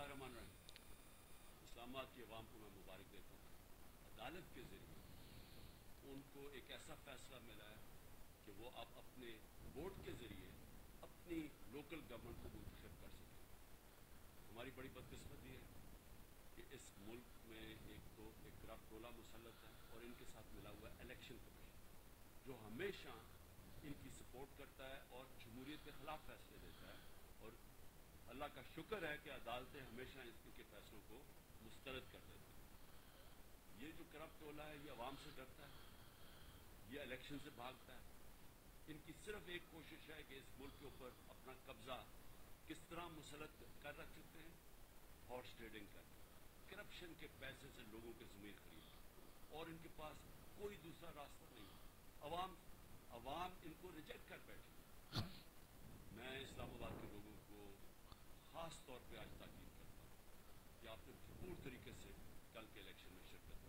اسلام آباد کی عوام کو میں مبارک دیتا ہوں. عدالت کے ذریعے ان کو ایک ایسا فیصلہ ملا ہے کہ وہ اب اپنے ووٹ کے ذریعے اپنی لوکل گورنمنٹ کو منتخب کر سکیں. ہماری بڑی بدقسمتی ہے کہ اس ملک میں ایک تو ایک کرپٹ ٹولہ مسلط ہے اور ان کے ساتھ ملا ہوا ہے الیکشن کمیشن جو ہمیشہ ان کی سپورٹ کرتا ہے اور جمہوریت کے خلاف فیصلے دیتا ہے. اور اللہ کا شکر ہے کہ عدالتیں ہمیشہ ان کے فیصلوں کو مسترد کر دیتی ہیں. یہ جو کرپٹ ٹولہ ہے یہ عوام سے ڈرتا ہے, یہ الیکشن سے بھاگتا ہے. ان کی صرف ایک کوشش ہے کہ اس ملک کے اوپر اپنا قبضہ کس طرح مسلط کر رکھ سکتے ہیں, ہارس ٹریڈنگ کر کرپشن کے پیسے سے لوگوں کے ضمیر خرید, اور ان کے پاس کوئی دوسرا راستہ نہیں. عوام ان کو ریجیکٹ کر بیٹھی. میں اسلام آباد کے لوگوں کو خاص طور پہ آج تاکید کرتا ہوں کہ آپ نے بھرپور طریقے سے کل کے الیکشن میں شرکت